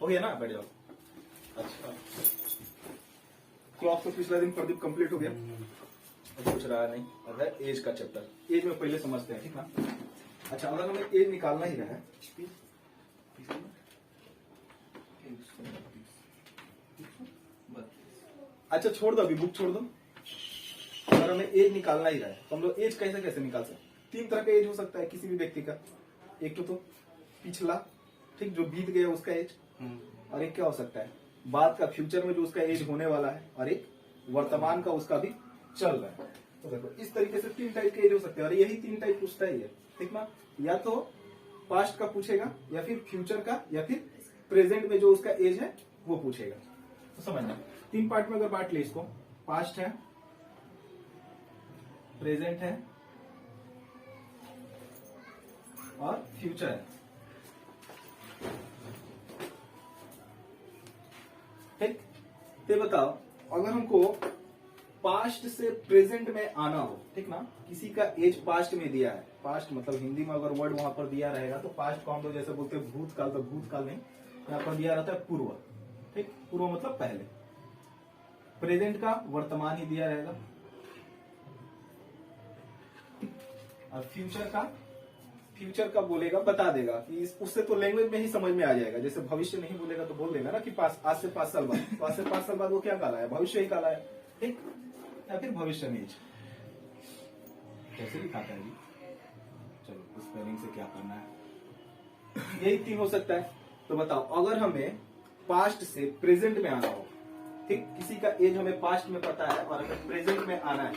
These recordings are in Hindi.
हो गया ना, बैठ जाओ। अच्छा, क्लॉक तो पिछला दिन प्रदीप कंप्लीट हो गया, अब कुछ रहा नहीं। अब है एज का चैप्टर। एज में पहले समझते हैं, ठीक ना। अच्छा, अगर हमें एज निकालना ही रहा है, अच्छा छोड़ दो, अभी बुक छोड़ दो। अगर हमें एज निकालना ही रहा है तो हम लोग एज कैसे कैसे निकाल सकते हैं। 3 तरह का एज हो सकता है किसी भी व्यक्ति का। एक तो पिछला, ठीक, जो बीत गया उसका एज, और एक क्या हो सकता है बाद का, फ्यूचर में जो उसका एज होने वाला है, और एक वर्तमान का उसका भी चल रहा है। तो देखो इस तरीके से 3 टाइप के एज हो सकते हैं, और यही 3 टाइप पूछता ही है, ठीक ना। या तो पास्ट का पूछेगा, या फिर फ्यूचर का, या फिर प्रेजेंट में जो उसका एज है वो पूछेगा। तो समझना 3 पार्ट में अगर बांट ले इसको, पास्ट है, प्रेजेंट है और फ्यूचर है, ठीक। तो बताओ अगर हमको पास्ट से प्रेजेंट में आना हो, ठीक ना, किसी का एज पास्ट में दिया है, पास्ट मतलब हिंदी में अगर वर्ड वहां पर दिया रहेगा तो पास्ट को हम लोग जैसे बोलते हैं भूतकाल, तो भूतकाल नहीं, यहाँ पर दिया रहता है पूर्व, ठीक। पूर्व मतलब पहले। प्रेजेंट का वर्तमान ही दिया रहेगा, और फ्यूचर का बोलेगा, बता देगा कि उससे तो लैंग्वेज में ही समझ में आ जाएगा। जैसे भविष्य नहीं बोलेगा तो बोल देगा ना कि आज से 5 साल बाद, तो आज से 5 साल बाद वो क्या काला है, भविष्य ही काला है, ठीक। या फिर भविष्य में कैसे दिखाता है जी, चलो स्पेलिंग से क्या करना है, यही 3 हो सकता है। तो बताओ अगर हमें पास्ट से प्रेजेंट में आना हो, ठीक, किसी का एज हमें पास्ट में पता है और हमें प्रेजेंट में आना है,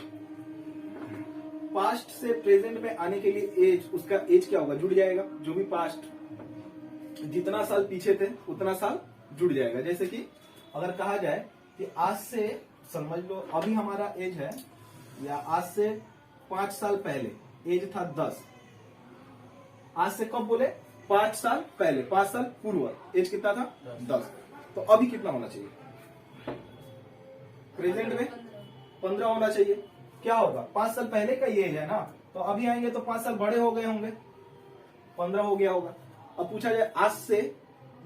पास्ट से प्रेजेंट में आने के लिए एज, उसका एज क्या होगा, जुड़ जाएगा। जो भी पास्ट जितना साल पीछे थे उतना साल जुड़ जाएगा। जैसे कि अगर कहा जाए कि आज से समझ लो अभी हमारा एज है, या आज से 5 साल पहले एज था 10, आज से कब बोले 5 साल पहले, 5 साल पूर्व एज कितना था 10, तो अभी कितना होना चाहिए, प्रेजेंट में 15 होना चाहिए। क्या होगा, 5 साल पहले का ये है ना, तो अभी आएंगे तो 5 साल बड़े हो गए होंगे, 15 हो गया होगा। अब पूछा जाए आज से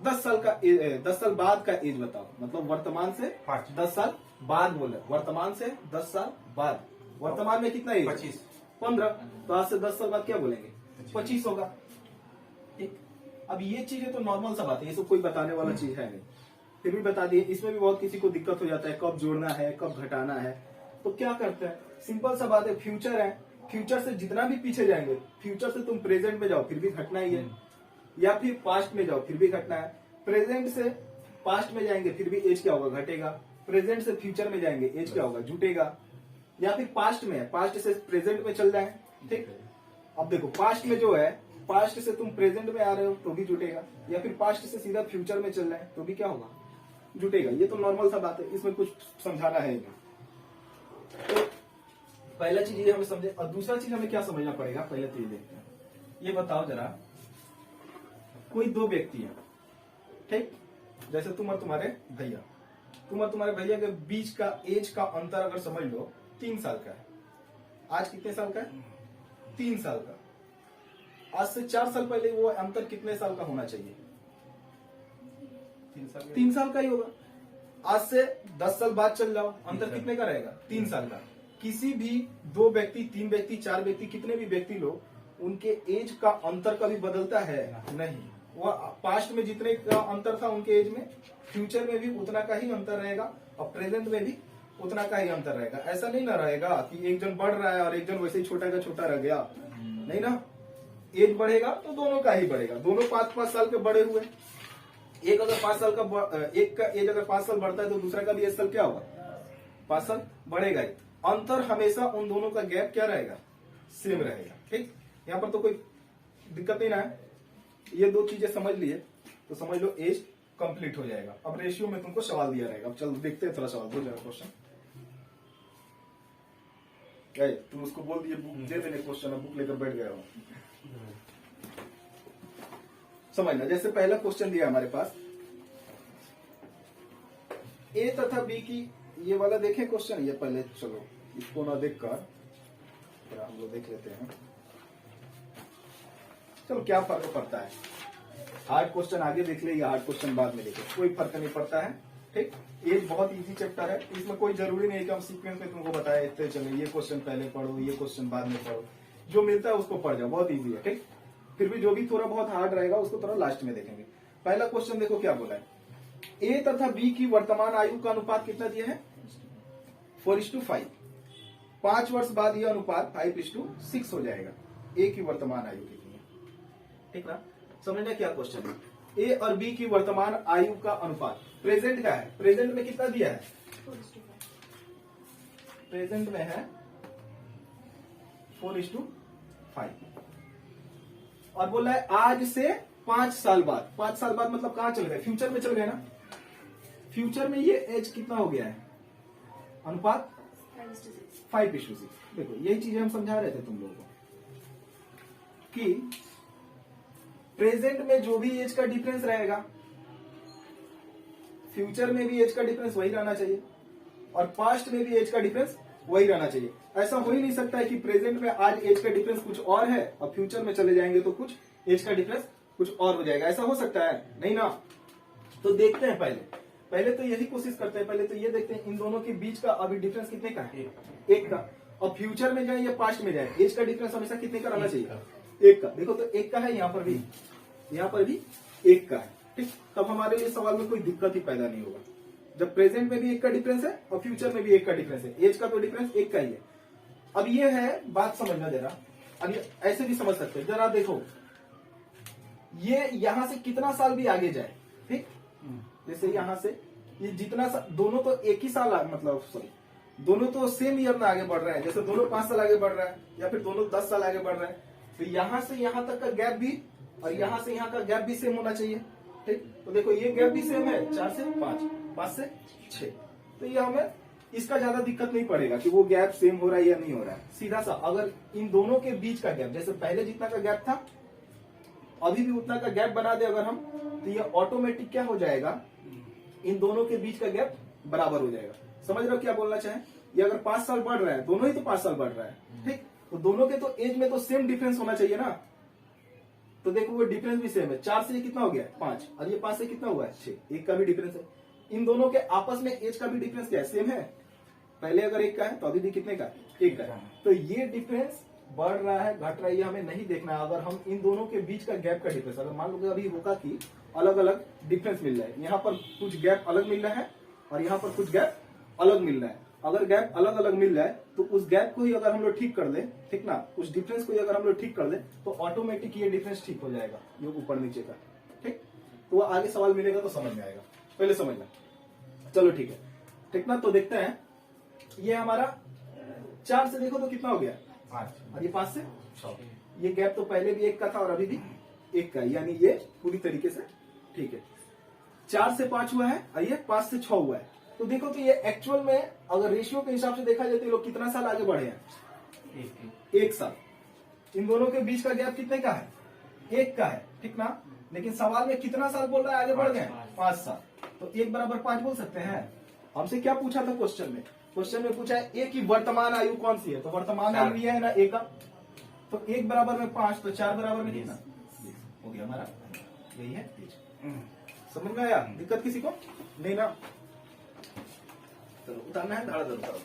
10 साल का 10 साल बाद का एज बताओ, मतलब वर्तमान से 10 साल बाद बोले, वर्तमान से 10 साल बाद, वर्तमान में कितना एज, 25, 15, तो आज से 10 साल बाद क्या बोलेंगे, 25 होगा, ठीक। अब ये चीजें तो नॉर्मल सा बात है, ये सब कोई बताने वाला चीज है नहीं, फिर भी बता दिए। इसमें भी बहुत किसी को दिक्कत हो जाता है, कब जोड़ना है कब घटाना है, तो क्या करते हैं, सिंपल सा बात है, फ्यूचर है, फ्यूचर से जितना भी पीछे जाएंगे, फ्यूचर से तुम प्रेजेंट में जाओ फिर भी घटना ही है, या फिर पास्ट में जाओ फिर भी घटना है। प्रेजेंट से पास्ट में जाएंगे फिर भी एज क्या होगा, घटेगा। प्रेजेंट से फ्यूचर में जाएंगे एज क्या होगा, जुटेगा। या फिर पास्ट में है, पास्ट से प्रेजेंट में चल जाए, ठीक। अब देखो पास्ट में जो है, पास्ट से तुम प्रेजेंट में आ रहे हो तो भी जुटेगा, या फिर पास्ट से सीधा फ्यूचर में चल जाए तो भी क्या होगा, जुटेगा। ये तो नॉर्मल सा बात है, इसमें कुछ समझाना है नहीं। तो पहला चीज ये हमें समझे, और दूसरा चीज हमें क्या समझना पड़ेगा, पहले तो ये देखते हैं। ये बताओ जरा, कोई 2 व्यक्ति है, ठीक, जैसे तुम और तुम्हारे भैया, तुम और तुम्हारे भैया के बीच का एज का अंतर अगर समझ लो 3 साल का है। आज कितने साल का है, 3 साल का। आज से 4 साल पहले वो अंतर कितने साल का होना चाहिए, 3 साल का ही होगा। आज से 10 साल बाद चल जाओ, अंतर कितने का रहेगा, 3 साल का। किसी भी 2 व्यक्ति, 3 व्यक्ति, 4 व्यक्ति, कितने भी व्यक्ति लो, उनके एज का अंतर कभी बदलता है नहीं। वो पास्ट में जितने का अंतर था उनके एज में, फ्यूचर में भी उतना का ही अंतर रहेगा, और प्रेजेंट में भी उतना का ही अंतर रहेगा। ऐसा नहीं ना रहेगा कि एक जन बढ़ रहा है और एक जन वैसे ही छोटा का छोटा रह गया, नहीं ना। एज बढ़ेगा तो दोनों का ही बढ़ेगा, दोनों 5-5 साल के बड़े हुए। एक अगर 5 साल का, एक का एज अगर 5 साल बढ़ता है तो दूसरा का भी एज साल क्या होगा, 5 साल बढ़ेगा ही। अंतर हमेशा उन दोनों का गैप क्या रहेगा, सेम रहेगा, ठीक। यहाँ पर तो कोई दिक्कत नहीं ना है। ये 2 चीजें समझ लिए तो समझ लो एज कंप्लीट हो जाएगा। अब रेशियो में तुमको सवाल दिया रहेगा, अब चलो देखते हैं थोड़ा सवाल दो जरा क्वेश्चन। तुम उसको बोल दिए बुक दे देने क्वेश्चन, बुक लेकर बैठ गया हो। समझना, जैसे पहला क्वेश्चन दिया हमारे पास, ए तथा बी की, ये वाला देखें क्वेश्चन, ये पहले चलो इसको ना देखकर हम लोग देख लेते हैं। चलो क्या फर्क पड़ता है, हार्ड क्वेश्चन आगे देख ले या हार्ड क्वेश्चन बाद में देखे, कोई फर्क नहीं पड़ता है। ठीक, ये बहुत इजी चैप्टर है, इसमें कोई जरूरी नहीं है कि हम सीक्वेंस में तुमको बताए इतने चले ये क्वेश्चन पहले पढ़ो ये क्वेश्चन बाद में पढ़ो, जो मिलता है उसको पढ़ जाओ, बहुत इजी है। ठीक, फिर भी जो भी थोड़ा बहुत हार्ड रहेगा उसको थोड़ा लास्ट में देखेंगे। पहला क्वेश्चन देखो क्या बोला है, ए तथा बी की वर्तमान आयु का अनुपात कितना दिया है 4:5। 5 वर्ष बाद यह अनुपात 5:6 हो जाएगा। ए की वर्तमान आयु कितनी है, ठीक ना, समझना क्या क्वेश्चन है। ए और बी की वर्तमान आयु का अनुपात प्रेजेंट का है, प्रेजेंट में कितना दिया है, प्रेजेंट में है 4:5 और बोला है आज से 5 साल बाद। 5 साल बाद मतलब कहां चल गए, फ्यूचर में चल गए ना। फ्यूचर में ये एज कितना हो गया है, अनुपात 5:6। देखो यही चीजें हम समझा रहे थे तुम लोगों को कि प्रेजेंट में जो भी एज का डिफरेंस रहेगा फ्यूचर में भी एज का डिफरेंस वही रहना चाहिए और पास्ट में भी एज का डिफरेंस वही रहना चाहिए। ऐसा हो ही नहीं सकता है कि प्रेजेंट में आज एज का डिफरेंस कुछ और है और फ्यूचर में चले जाएंगे तो कुछ एज का डिफरेंस कुछ और हो जाएगा, ऐसा हो सकता है नहीं ना। तो देखते हैं पहले तो यही कोशिश करते हैं, पहले तो ये देखते हैं इन दोनों के बीच का अभी डिफरेंस कितने का है, 1 का। और फ्यूचर में जाए या पास्ट में जाए एज का डिफरेंस हमेशा कितने का रहना चाहिए, 1 का। देखो तो 1 का है, यहाँ पर भी 1 का है। ठीक, तब हमारे लिए सवाल में कोई दिक्कत ही पैदा नहीं होगा जब प्रेजेंट में भी 1 का डिफरेंस है और फ्यूचर में भी 1 का डिफरेंस है। एज का तो डिफरेंस 1 का ही है। अब ये है बात समझना जरा, अब ये ऐसे भी समझ सकते हैं जरा देखो, ये यहां से कितना साल भी आगे जाए, ठीक, जैसे यहां से ये जितना दोनों तो एक ही साल मतलब सॉरी दोनों तो सेम ईयर में आगे बढ़ रहे हैं, जैसे दोनों 5 साल आगे बढ़ रहा है या फिर दोनों 10 साल आगे बढ़ रहे हैं, तो यहां से यहां तक का गैप भी और यहां से यहां का गैप भी सेम होना चाहिए। ठीक, तो देखो ये गैप भी सेम है 4 से 5, 5 से 6, तो ये हमें इसका ज्यादा दिक्कत नहीं पड़ेगा कि वो गैप सेम हो रहा है या नहीं हो रहा है। सीधा सा अगर इन दोनों के बीच का गैप जैसे पहले जितना का गैप था अभी भी उतना का गैप बना दे अगर हम, तो ये ऑटोमेटिक क्या हो जाएगा, इन दोनों के बीच का गैप बराबर हो जाएगा। समझ रहे हो क्या बोलना चाहे, ये अगर 5 साल बढ़ रहा है, दोनों ही तो 5 साल बढ़ रहा है, ठीक, तो दोनों के तो एज में तो सेम डिफरेंस होना चाहिए ना। तो देखो वो डिफरेंस भी सेम है, 4 से ये कितना हो गया 5 और ये 5 से कितना हुआ है 6, 1 का भी डिफरेंस है। इन दोनों के आपस में एज का भी डिफरेंस क्या है, सेम है। पहले अगर 1 का है तो अभी भी कितने का 1 का है। तो ये डिफरेंस बढ़ रहा है घट रहा है ये हमें नहीं देखना है। अगर हम इन दोनों के बीच का गैप का डिफरेंस अगर मान लो अभी होगा कि अलग अलग डिफरेंस मिल रहा है, यहाँ पर कुछ गैप अलग मिल रहा है और यहाँ पर कुछ गैप अलग मिल रहा है। अगर गैप अलग अलग मिल रहा है तो उस गैप को ही अगर हम लोग ठीक कर दे, ठीक ना, उस डिफरेंस को ही अगर हम लोग ठीक कर दे तो ऑटोमेटिक ये डिफरेंस ठीक हो जाएगा, ये ऊपर नीचे का। ठीक, तो वो आगे सवाल मिलेगा तो समझ में आएगा, पहले समझना। चलो ठीक है, ठीक ना। तो देखते हैं ये हमारा 4 से देखो तो कितना हो गया 5 और ये 5 से 6। ये गैप तो पहले भी 1 का था और अभी भी 1 का, यानी ये पूरी तरीके से ठीक है। 4 से 5 हुआ है और ये 5 से 6 हुआ है। तो देखो तो ये एक्चुअल में अगर रेशियो के हिसाब से देखा जाए तो ये लोग कितना साल आगे बढ़े हैं, 1 साल। इन दोनों के बीच का गैप कितने का है, 1 का है, ठीक ना। लेकिन सवाल में कितना साल बोल रहा है आगे बढ़ गए, 5 साल। तो 1 बराबर 5 बोल सकते हैं। हमसे क्या पूछा था क्वेश्चन में, क्वेश्चन में पूछा है ए की वर्तमान आयु कौन सी है, तो वर्तमान आयु ये है ना ए का, तो 1 बराबर में 5 तो 4 बराबर में कितना हो गया हमारा, यही है। समझ में आया, दिक्कत किसी को नहीं ना। चलो उतारना है, धाड़ा उतारो।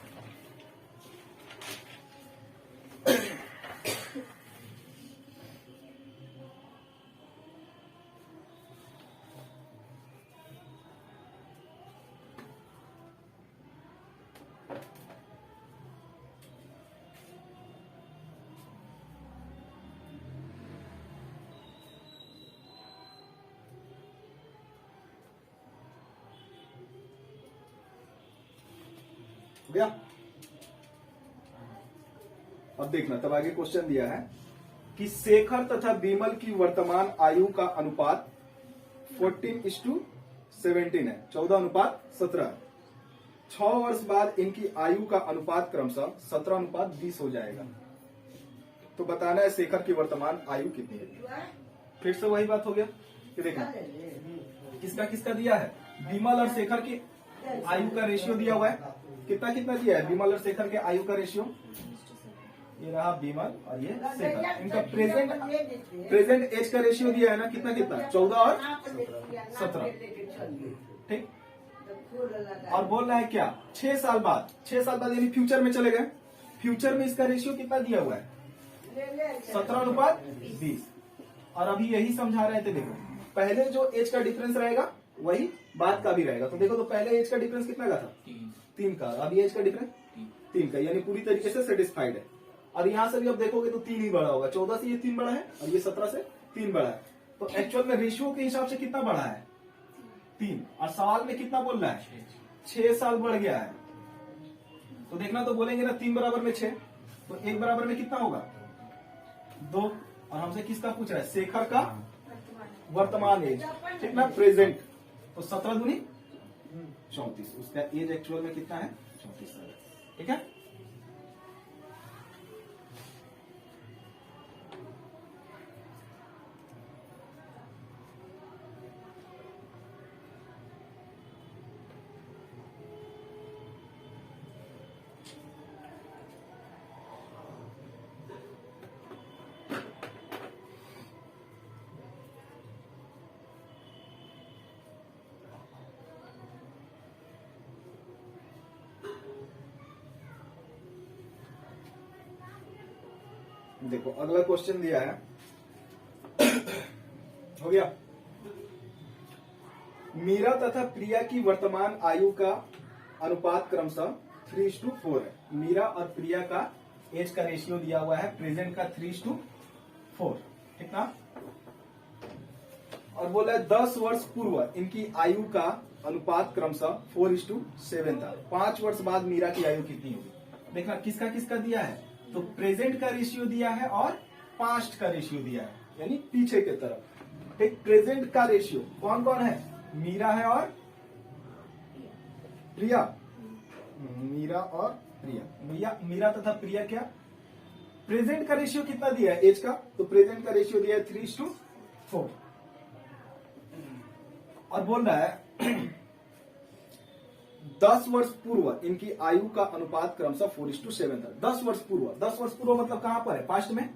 हो गया। अब देखना, तब आगे क्वेश्चन दिया है कि शेखर तथा विमल की वर्तमान आयु का अनुपात 14:17 है, 14:17। 6 वर्ष बाद इनकी आयु का अनुपात क्रमशः 17:20 हो जाएगा। तो बताना है शेखर की वर्तमान आयु कितनी है। फिर से वही बात हो गया कि देखना किसका किसका दिया है, विमल और शेखर की आयु का रेशियो दिया हुआ है। कितना कितना दिया है विमल और शेखर के आयु का रेशियो ये रहा बीमल और ये शेखर। इनका प्रेजेंट एज का रेशियो दिया है ना, कितना कितना, 14 और 17, ठीक। और बोल रहा है क्या, 6 साल बाद, 6 साल बाद यानी फ्यूचर में चले गए, फ्यूचर में इसका रेशियो कितना दिया हुआ है, 17:20। और अभी यही समझा रहे थे, देखो पहले जो एज का डिफरेंस रहेगा वही बाद का भी रहेगा। तो देखो, तो पहले एज का डिफरेंस कितना का था, 3 का, अभी एज का डिफरेंस 3 का, यानी पूरी तरीके से सेटिस्फाइड है। और यहाँ से भी अब देखोगे तो 3 ही बड़ा होगा, 14 से ये 3 बड़ा है और ये 17 से 3 बड़ा है। तो एक्चुअल में रेशियो के हिसाब से कितना बड़ा है, 3। और सवाल में कितना बोल रहा है, 6 साल बढ़ गया है। तो देखना, तो बोलेंगे ना 3 बराबर में 6, तो 1 बराबर में कितना होगा, 2। और हमसे किसका पूछ रहा है, शेखर का वर्तमान एज, ठीक ना, प्रेजेंट। तो 17 दूनी 34, उसका एज एक्चुअल में कितना है, 34 साल, ठीक है। देखो अगला क्वेश्चन दिया है, हो गया, मीरा तथा प्रिया की वर्तमान आयु का अनुपात क्रमशः 3:4 है। मीरा और प्रिया का एज का रेशियो दिया हुआ है, प्रेजेंट का 3:4, कितना। और बोला है 10 वर्ष पूर्व इनकी आयु का अनुपात क्रमशः 4:7 था। 5 वर्ष बाद मीरा की आयु कितनी होगी। देखना किसका किसका दिया है, तो प्रेजेंट का रेशियो दिया है और पास्ट का रेशियो दिया है, यानी पीछे की तरफ। एक प्रेजेंट का रेशियो कौन कौन है, मीरा है और प्रिया, मीरा और प्रिया, मीरा तथा प्रिया क्या, प्रेजेंट का रेशियो कितना दिया है एज का, तो प्रेजेंट का रेशियो दिया है 3:4। और बोल रहा है 10 वर्ष पूर्व इनकी आयु का अनुपात क्रमशः 4:7 था। 10 वर्ष पूर्व, 10 वर्ष पूर्व मतलब कहां पर है, पास्ट में।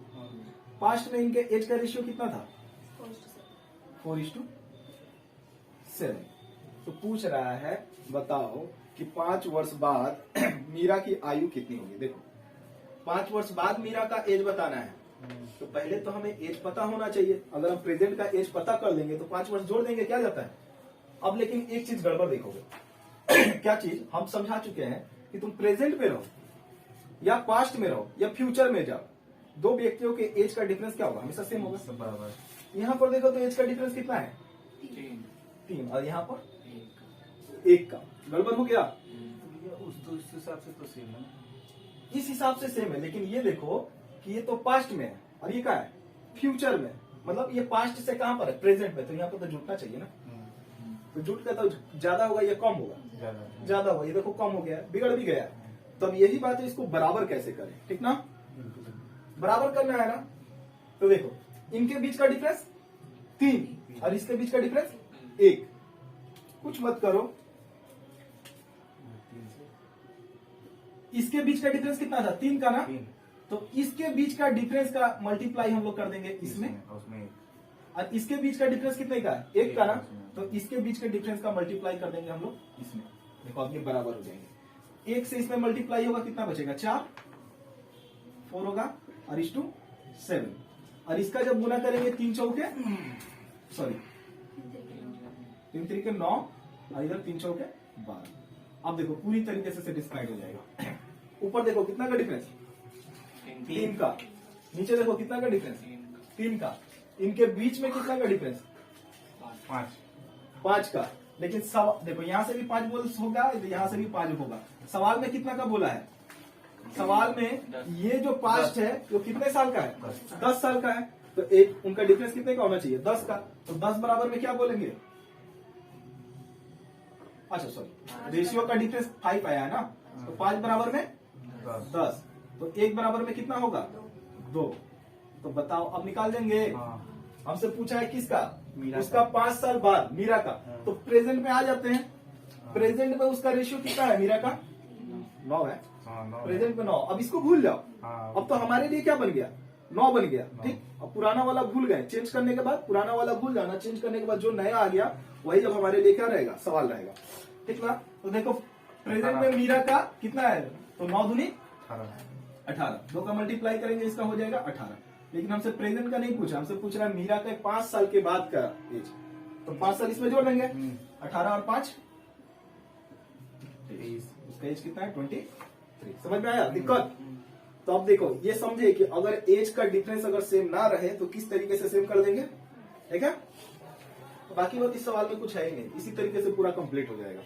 पास्ट में इनके एज का रेशियो कितना था, 4:7। तो पूछ रहा है बताओ कि 5 वर्ष बाद मीरा की आयु कितनी होगी। देखो 5 वर्ष बाद मीरा का एज बताना है, तो पहले तो हमें एज पता होना चाहिए। अगर हम प्रेजेंट का एज पता कर लेंगे तो 5 वर्ष जोड़ देंगे, क्या जाता है। अब लेकिन एक चीज गड़बड़ देखोगे क्या चीज, हम समझा चुके हैं कि तुम प्रेजेंट में रहो या पास्ट में रहो या फ्यूचर में जाओ, 2 व्यक्तियों के एज का डिफरेंस क्या होगा, हमेशा सेम होगा, सब बराबर। यहाँ पर देखो तो एज का डिफरेंस कितना है, 3, और यहाँ पर 1 का, गड़बड़ हो गया। उस हिसाब से तो सेम है, इस हिसाब से सेम है, लेकिन ये देखो कि ये तो पास्ट में है और ये क्या है, फ्यूचर में। मतलब ये पास्ट से कहां पर है, प्रेजेंट में, तो यहाँ पर तो जुटना चाहिए ना। तो जुट का तो ज्यादा होगा या कम होगा, ज्यादा होगा। ये देखो कम हो गया, बिगड़ भी गया। तो अब यही बात है, इसको बराबर कैसे करें, ठीक ना, बराबर करना है ना। तो देखो इनके बीच का डिफरेंस 3 और इसके बीच का डिफरेंस 1, कुछ मत करो। इसके बीच का डिफरेंस कितना था, 3 का ना, तो इसके बीच का डिफरेंस का मल्टीप्लाई हम लोग कर देंगे इसमें, और इसके बीच का डिफरेंस कितने का है, 1 का ना, तो इसके बीच के डिफरेंस का मल्टीप्लाई कर देंगे हम लोग इसमें। देखो अब ये बराबर हो जाएंगे, 1 से इसमें मल्टीप्लाई होगा, कितना बचेगा, 4, 4 होगा और 7। और इसका जब गुना करेंगे 3 चौके, सॉरी 3 3 के 9 और इधर 3 चौके 12। अब देखो पूरी तरीके से सेटिस्फाइड हो जाएगा। ऊपर देखो कितना का डिफरेंस, 3 का, नीचे देखो कितना का डिफरेंस, 3 का, इनके बीच में कितना का डिफरेंस, 5 का। लेकिन देखो यहाँ से भी 5 बोल होगा, यहाँ से भी 5 होगा। सवाल में कितना का बोला है, सवाल में ये जो पास्ट है वो कितने साल का है, 10 साल का है। तो एक उनका डिफरेंस कितने का होना चाहिए, 10 का। तो 10 बराबर में क्या बोलेंगे, अच्छा सॉरी रेशियो का डिफरेंस 5 आया है ना, तो 5 बराबर में 10, तो 1 बराबर में कितना होगा, 2। तो बताओ अब निकाल देंगे। हमसे पूछा है किसका, उसका 5 साल बाद मीरा का, तो प्रेजेंट में आ जाते हैं। प्रेजेंट में उसका रेशियो कितना है मीरा का, 9 है, हाँ, 9 प्रेजेंट में 9। अब इसको भूल जाओ। हाँ। अब तो हमारे लिए क्या बन गया, 9 बन गया। 9। ठीक, अब पुराना वाला भूल गए, चेंज करने के बाद पुराना वाला भूल जाना, चेंज करने के बाद जो नया आ गया वही जब हमारे लिए क्या रहेगा, सवाल रहेगा। ठीक ना। तो देखो प्रेजेंट में मीरा का कितना है, तो 9 दूनी 18, 2 का मल्टीप्लाई करेंगे इसका हो जाएगा 18। लेकिन हमसे प्रेजेंट का नहीं पूछा, हमसे पूछ रहा है मीरा का 5 साल के बाद का एज, तो 5 साल इसमें जोड़ देंगे, 18 और 5 23, उसका एज कितना है 23। समझ में आया दिक्कत। तो अब देखो ये समझे कि अगर एज का डिफरेंस अगर सेम ना रहे तो किस तरीके से सेम कर देंगे, है क्या। तो बाकी बात इस सवाल में कुछ है ही नहीं, इसी तरीके से पूरा कंप्लीट हो जाएगा।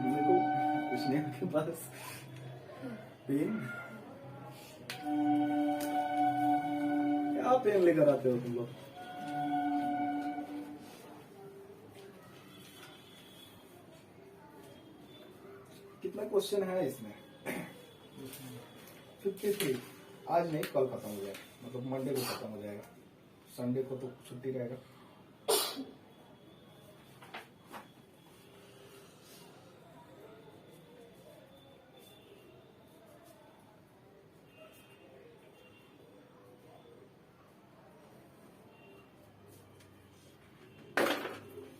देखो कृष्ण के पास पेन, क्या पेन लेकर आते हो तुम लोग। कितना क्वेश्चन है इसमें, 53। आज नहीं कल खत्म हो जाएगा, मतलब मंडे को खत्म हो जाएगा, संडे को तो छुट्टी रहेगा।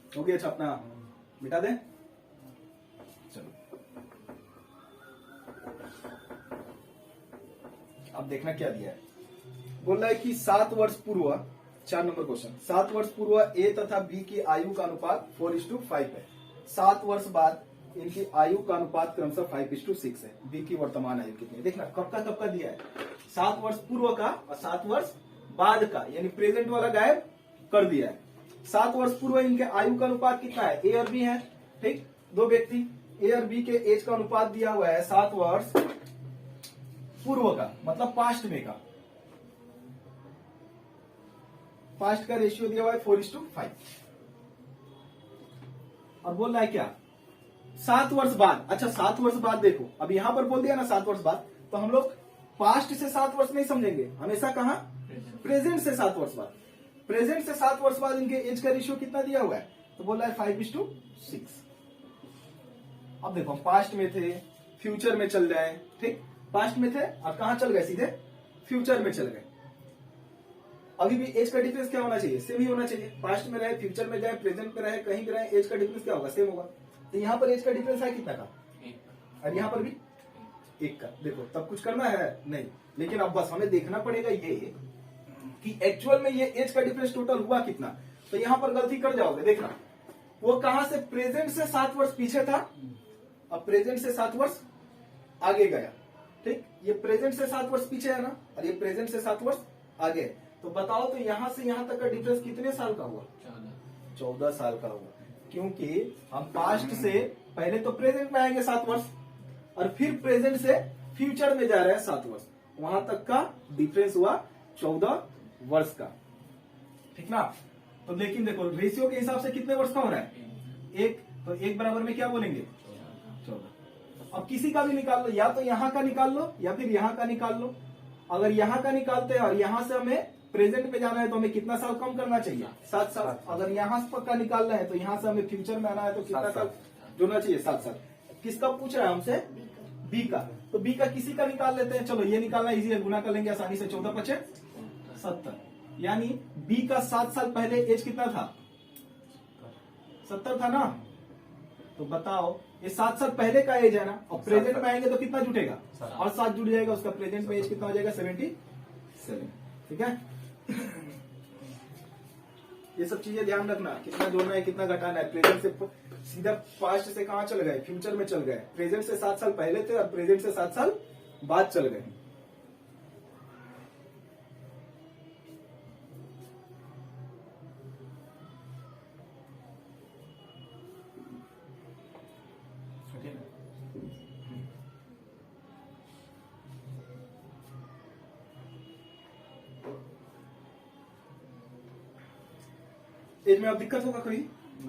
हो गया छापना, मिटा दे। चलो अब देखना क्या दिया है। बोल रहा है कि 7 वर्ष पूर्व, 4 नंबर क्वेश्चन, 7 वर्ष पूर्व ए तथा बी की आयु का अनुपात 4:5 है। 7 वर्ष बाद इनकी आयु का अनुपात क्रमशः 5:6 है। बी की वर्तमान आयु कितनी है, देखना कब का दिया है, 7 वर्ष पूर्व का और 7 वर्ष बाद का, यानी प्रेजेंट वाला गायब कर दिया है। 7 वर्ष पूर्व इनके आयु का अनुपात कितना है, ए और बी है। ठीक, 2 व्यक्ति, ए और बी के एज का अनुपात दिया हुआ है 7 वर्ष पूर्व का, मतलब पास्ट में का, पास्ट का रेशियो दिया हुआ है 4:5। और बोल रहा है क्या, 7 वर्ष बाद। अच्छा 7 वर्ष बाद देखो, अब यहां पर बोल दिया ना 7 वर्ष बाद, तो हम लोग पास्ट से 7 वर्ष नहीं समझेंगे, हमेशा कहा प्रेजेंट से 7 वर्ष बाद। प्रेजेंट से 7 वर्ष बाद इनके एज का रेशियो कितना दिया हुआ है, तो बोल रहा है 5:6। अब देखो हम पास्ट में थे, फ्यूचर में चल जाए। ठीक, पास्ट में थे और कहां चल गए, सीधे फ्यूचर में चल गए। अभी भी एज का डिफरेंस क्या होना चाहिए, सेम ही होना चाहिए। पास्ट में रहे, फ्यूचर में जाए, प्रेजेंट में रहे, कहीं भी रहे, एज का डिफरेंस क्या होगा, सेम होगा। तो यहाँ पर एज का डिफरेंस है कितना का, और यहाँ पर भी 1 का। देखो तब कुछ करना है नहीं, लेकिन अब बस हमें देखना पड़ेगा ये कि एक्चुअल में ये एज का डिफरेंस टोटल हुआ कितना। तो यहाँ पर गलती कर जाओगे, देखना वो कहां से, प्रेजेंट से 7 वर्ष पीछे था, अब प्रेजेंट से 7 वर्ष आगे गया। ठीक, ये प्रेजेंट से 7 वर्ष पीछे है ना, और ये प्रेजेंट से 7 वर्ष आगे। तो बताओ तो यहां से यहां तक का डिफरेंस कितने साल का हुआ, 14 साल का हुआ। क्योंकि हम पास्ट से पहले तो प्रेजेंट में आएंगे 7 वर्ष, और फिर प्रेजेंट से फ्यूचर में जा रहे हैं 7 वर्ष, वहां तक का डिफरेंस हुआ 14 वर्ष का। ठीक ना। तो लेकिन देखो रेशियो के हिसाब से कितने वर्ष का हो रहा है, 1, तो 1 बराबर में क्या बोलेंगे, 14। अब किसी का भी निकाल लो, या तो यहाँ का निकाल लो या फिर यहाँ का निकाल लो। अगर यहाँ का निकालते हैं और यहाँ से हमें प्रेजेंट में जाना है तो हमें कितना साल कम करना चाहिए, 7 साल। अगर यहाँ का निकालना है तो यहाँ से हमें फ्यूचर में आना है तो कितना साल जोड़ना चाहिए, 7 साल। किसका पूछ रहा है हमसे, बी का। तो बी का किसी का निकाल लेते हैं, चलो ये निकालना इजी है, गुना कर लेंगे आसानी से, 14 × 5 = 70। यानी बी का 7 साल पहले एज कितना था, 70 था ना। तो बताओ ये 7 साल पहले का एज है ना, और प्रेजेंट में आएंगे तो कितना जुटेगा, और 7 जुड़ जाएगा, उसका प्रेजेंट में एज कितना हो जाएगा, 77। ठीक है। ये सब चीजें ध्यान रखना, कितना जोड़ना है कितना घटाना है। प्रेजेंट से सीधा पास्ट से कहां चल गए, फ्यूचर में चल गए। प्रेजेंट से 7 साल पहले थे और प्रेजेंट से 7 साल बाद चल गए। एज में अब दिक्कत होगा कोई,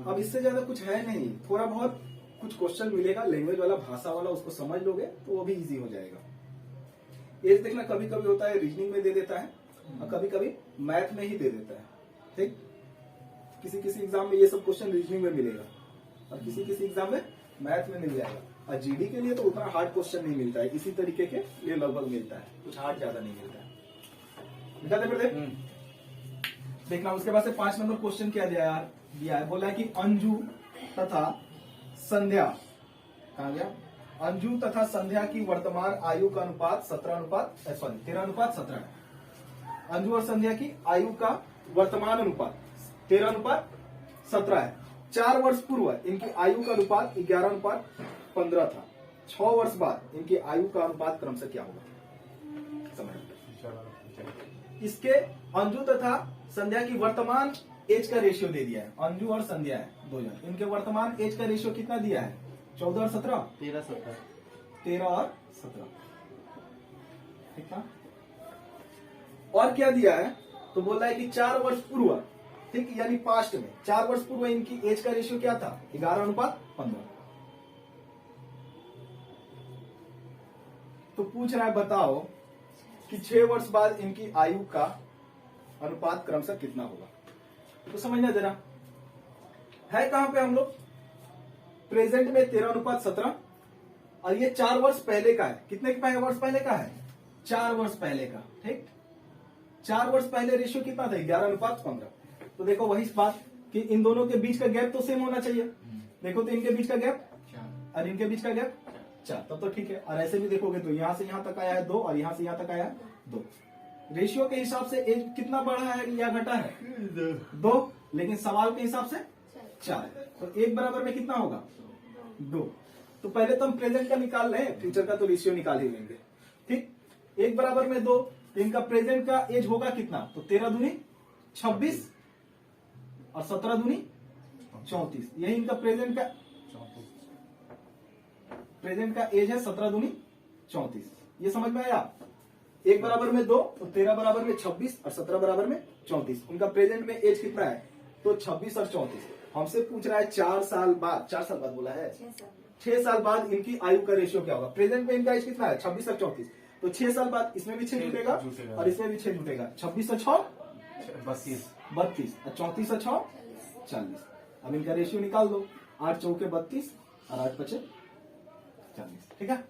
अब इससे ज्यादा कुछ है नहीं। थोड़ा बहुत कुछ क्वेश्चन मिलेगा लैंग्वेज वाला, भाषा वाला, उसको समझ लोगे तो वो भी इजी हो जाएगा। एज देखना कभी कभी होता है रीजनिंग में दे देता है और कभी कभी मैथ में ही दे देता है। ठीक, किसी किसी एग्जाम में ये सब क्वेश्चन रीजनिंग में मिलेगा और किसी किसी एग्जाम में मैथ में मिल जाएगा। और जीडी के लिए तो उतना हार्ड क्वेश्चन नहीं मिलता है, इसी तरीके के लिए लगभग मिलता है, कुछ हार्ड ज्यादा नहीं मिलता है। देखना उसके बाद से 5 नंबर क्वेश्चन क्या दिया है, बोला है कि अंजू तथा संध्या, कहा गया, अंजू तथा संध्या की वर्तमान आयु का अनुपात 13:17 है। अंजू और संध्या की आयु का वर्तमान अनुपात 13:17 है। 4 वर्ष पूर्व इनकी आयु का अनुपात 11:15 था। 6 वर्ष बाद इनकी आयु का अनुपात क्रमशः क्या होगा? समझ, इसके अंजू तथा संध्या की वर्तमान एज का रेशियो दे दिया है। अंजू और संध्या है दो जन, इनके वर्तमान एज का रेशियो कितना दिया है? 14 और 17, 13 और 17। ठीक है, और क्या दिया है तो बोल रहा है कि 4 वर्ष पूर्व, ठीक, यानी पास्ट में 4 वर्ष पूर्व इनकी एज का रेशियो क्या था? 11:15। तो पूछ रहा है बताओ कि 6 वर्ष बाद इनकी आयु का अनुपात क्रमशः कितना होगा? तो समझना जरा, है कहां पे हम लोग? प्रेजेंट में 13:17 और ये 4 वर्ष पहले का है। कितने वर्ष पहले का है? 4 वर्ष पहले का। ठीक, 4 वर्ष पहले रेशियो कितना था? 11:15। तो देखो वही बात कि इन दोनों के बीच का गैप तो सेम होना चाहिए। देखो तो इनके बीच का गैप और इनके बीच का गैप 4, तब तो ठीक है। और ऐसे भी देखोगे तो यहां से यहां तक आया है 2 और यहां से यहां तक आया है 2। रेशियो के हिसाब से एज कितना बढ़ा है या घटा है? 2, लेकिन सवाल के हिसाब से 4 है। तो 1 बराबर में कितना होगा? 2। तो पहले तो हम प्रेजेंट का निकाल लें, फ्यूचर का तो रेशियो निकाल ही लेंगे। ठीक, 1 बराबर में 2, तो इनका प्रेजेंट का एज होगा कितना? तो 13 दूनी 26 और 17 दूनी 34। यही इनका प्रेजेंट का एज है। 17 दूनी 34। ये समझ में आया? 1 बराबर में 2, तो 13 बराबर में 26 और 17 बराबर में 34। उनका प्रेजेंट में एज कितना है? तो 26 और 34। हमसे पूछ रहा है 4 साल बाद, 4 साल बाद बोला है, 6 साल बाद इनकी आयु का रेशियो क्या होगा? प्रेजेंट में इनका एज कितना है? 26 और 34। तो 6 साल बाद इसमें भी 6 जुटेगा और इसमें भी 6 जुटेगा। 26 और 6 32 और 34 और 6 40। अब इनका रेशियो निकाल दो, 8 चौके 32 और 8 पचे 40। ठीक है,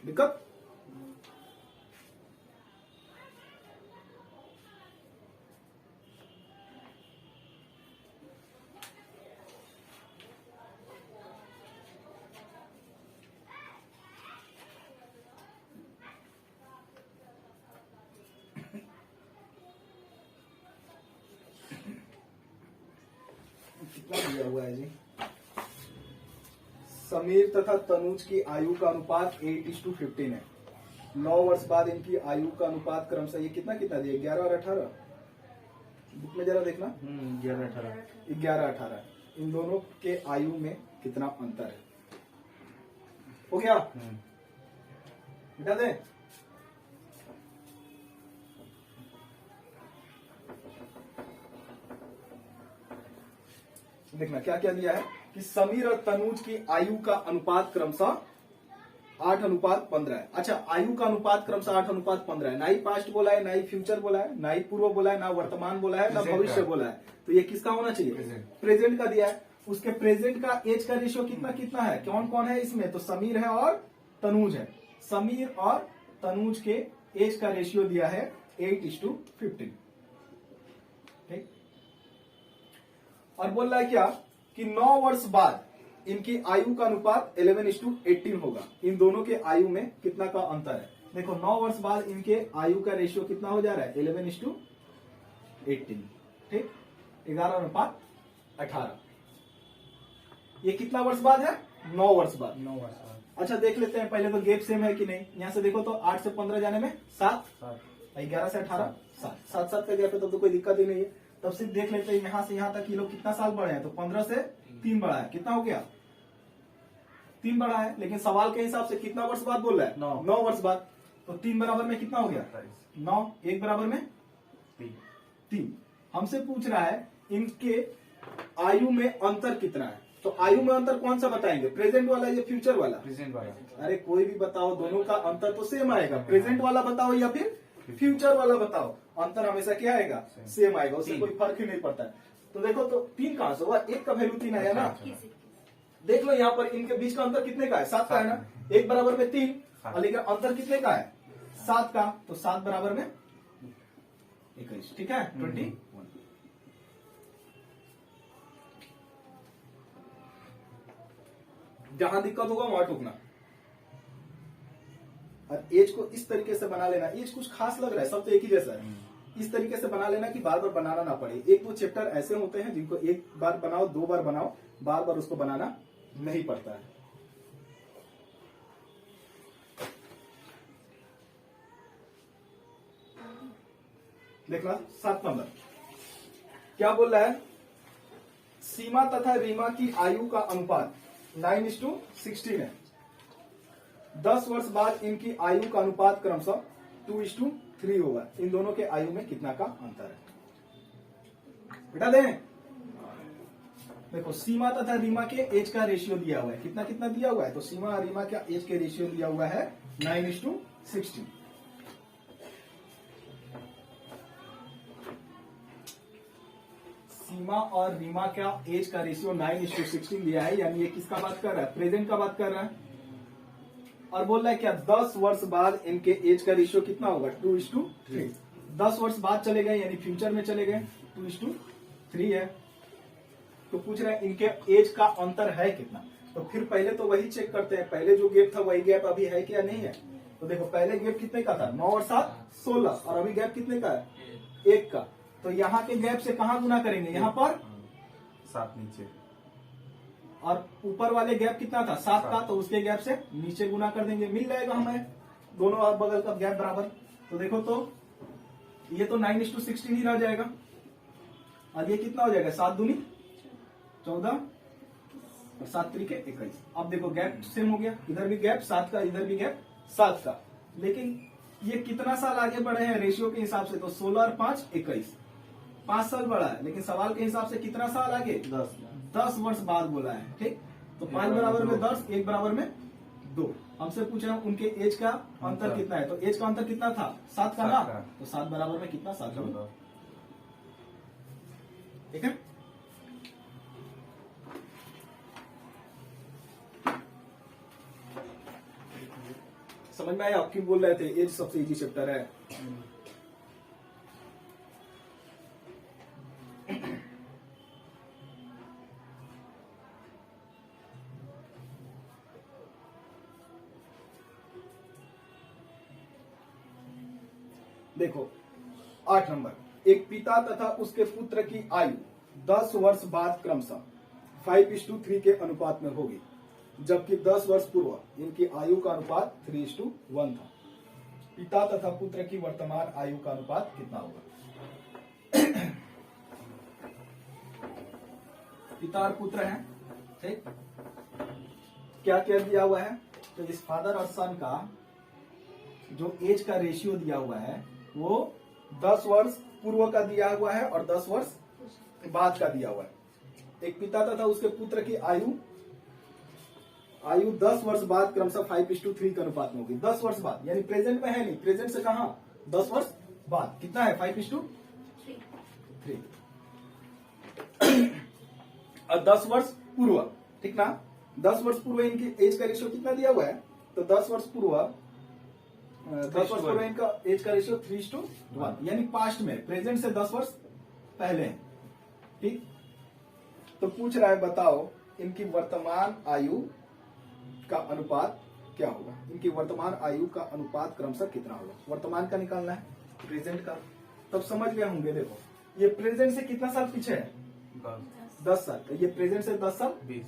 दिक्कत? कितना दिया हुआ है जी? समीर तथा तनुज की आयु का अनुपात 8:15 है। 9 वर्ष बाद इनकी आयु का अनुपात क्रमशः ये कितना कितना दिया? 11 और 18। बुक में जरा देखना। 11-18। इन दोनों के आयु में कितना अंतर है? हो गया? मिटा दें? देखना क्या क्या दिया है कि समीर और तनुज की आयु का अनुपात क्रमशः 8:15 है। अच्छा, आयु का अनुपात क्रमशः 8:15 है। ना ही पास्ट बोला है, ना ही फ्यूचर बोला है, ना ही पूर्व बोला है, ना वर्तमान बोला है, ना भविष्य बोला है। तो ये किसका होना चाहिए? प्रेजेंट का दिया है। उसके प्रेजेंट का एज का रेशियो कितना कितना है? कौन कौन है इसमें? तो समीर है और तनुज है। समीर और तनुज के एज का रेशियो दिया है 8:15। ठीक, और बोल रहा है क्या कि 9 वर्ष बाद इनकी आयु का अनुपात 11:18 होगा। इन दोनों के आयु में कितना का अंतर है? देखो 9 वर्ष बाद इनके आयु का रेशियो कितना हो जा रहा है? 11:18। ठीक, 11:18। ये कितना वर्ष बाद है? 9 वर्ष बाद। 9 वर्ष बाद। अच्छा, देख लेते हैं पहले तो गैप सेम है कि नहीं। यहां से देखो तो 8 से 15 जाने में 7, 11 से 18 7 का गैप है, तब तो कोई दिक्कत ही नहीं है। तब सिर्फ देख लेते हैं यहां से यहां तक ये लोग कितना साल बढ़े हैं। तो 15 से 3 बढ़ा है। कितना हो गया? 3 बढ़ा है। लेकिन सवाल के हिसाब से कितना वर्ष बाद बोल रहा है? 9 वर्ष बाद। तो 3 बराबर में कितना हो गया? 9। 1 बराबर में 3। हमसे पूछ रहा है इनके आयु में अंतर कितना है। तो आयु में अंतर कौन सा बताएंगे, प्रेजेंट वाला या फ्यूचर वाला? प्रेजेंट वाला। अरे कोई भी बताओ, दोनों का अंतर तो सेम आएगा। प्रेजेंट वाला बताओ या फिर फ्यूचर वाला बताओ, अंतर हमेशा क्या आएगा, सेम आएगा, उससे कोई फर्क ही नहीं पड़ता है। तो देखो तो 3 कहां से हुआ, 1 का वैल्यू 3 आया ना। देख लो यहाँ पर इनके बीच का अंतर कितने का है, 7 का है ना। 1 बराबर में 3 और लेकिन अंतर कितने का है, 7 का। तो 7 बराबर में 21, ठीक है, 21। जहां दिक्कत होगा वहां टूकना। और एज को इस तरीके से बना लेना, एज कुछ खास लग रहा है, सब तो एक ही जैसा है। इस तरीके से बना लेना कि बार बार बनाना ना पड़े। 1-2 चैप्टर ऐसे होते हैं जिनको एक बार बनाओ, 2 बार बनाओ, बार बार उसको बनाना नहीं पड़ता है। देखना 7 नंबर क्या बोल रहा है, सीमा तथा रीमा की आयु का अनुपात 9:16 है। 10 वर्ष बाद इनकी आयु का अनुपात क्रमशः 2:3 होगा। इन दोनों के आयु में कितना का अंतर है, बेटा दें। देखो सीमा तथा रीमा के एज का रेशियो दिया हुआ है, कितना कितना दिया हुआ है, तो सीमा और रीमा का एज के रेशियो दिया हुआ है 9:16। सीमा और रीमा का एज का रेशियो 9:16 दिया है, यानी ये किसका बात कर रहा है, प्रेजेंट का बात कर रहा है। और बोल रहा है क्या 10 वर्ष बाद इनके एज का रेशियो कितना होगा, 2:3। 10 वर्ष बाद चले गए यानी फ्यूचर में चले गए, 2:3 है। तो पूछ रहे हैं इनके एज का अंतर है कितना। तो फिर पहले तो वही चेक करते हैं, पहले जो गैप था वही गैप अभी है क्या, नहीं है। तो देखो पहले गैप कितने का था, 9 और 7 16, और अभी गैप कितने का है, 1 का। तो यहाँ के गैप से कहाँ गुना करेंगे, यहाँ पर 7 नीचे, और ऊपर वाले गैप कितना था 7 का, तो उसके गैप से नीचे गुना कर देंगे, मिल जाएगा हमें दोनों बगल का गैप बराबर। तो देखो तो ये तो 9:16 ही रह जाएगा, और ये कितना हो जाएगा, 7 दूनी 14 और 7 त्रिके 21। अब देखो गैप सेम हो गया, इधर भी गैप 7 का, इधर भी गैप 7 का। लेकिन ये कितना साल आगे बढ़े हैं रेशियो के हिसाब से, तो 16 और 5 21, 5 साल बढ़ा है। लेकिन सवाल के हिसाब से कितना साल आगे, 10 वर्ष बाद बोला है, ठीक। तो 5 बराबर में 10, 1 बराबर में 2। हमसे पूछ रहे हैं उनके एज का अंतर कितना है, तो एज का अंतर कितना था, 7 का ना। तो 7 बराबर में कितना, 7 का, ठीक है। समझ में आया, आप क्यों बोल रहे थे एज सबसे इजी चैप्टर है। देखो 8 नंबर, एक पिता तथा उसके पुत्र की आयु 10 वर्ष बाद क्रमशः 5:3 के अनुपात में होगी, जबकि 10 वर्ष पूर्व इनकी आयु का अनुपात 3:1 था। पिता तथा पुत्र की वर्तमान आयु का अनुपात कितना होगा। पिता और पुत्र हैं, ठीक। क्या क्या दिया हुआ है, तो इस फादर और सन का जो एज का रेशियो दिया हुआ है वो 10 वर्ष पूर्व का दिया हुआ है और 10 वर्ष बाद का दिया हुआ है। एक पिता तथा उसके पुत्र की आयु 10 वर्ष बाद क्रमशः 5:3 के अनुपात में होगी। 10 वर्ष बाद यानी प्रेजेंट में है नहीं, प्रेजेंट से कहा 10 वर्ष बाद कितना है, 5:3। और 10 वर्ष पूर्व, ठीक ना, 10 वर्ष पूर्व इनकी एज का रेशियो कितना दिया हुआ है, तो 10 वर्ष पूर्व इनका एज का रेशियो 3:1, यानी पास्ट में, प्रेजेंट से 10 वर्ष पहले, ठीक। तो पूछ रहा है बताओ इनकी वर्तमान आयु का अनुपात क्या होगा, इनकी वर्तमान आयु का अनुपात क्रमशः कितना होगा। वर्तमान का निकालना है, प्रेजेंट का, तब समझ गए होंगे। देखो ये प्रेजेंट से कितना साल पीछे है, 10 साल। तो ये प्रेजेंट से 10 साल 20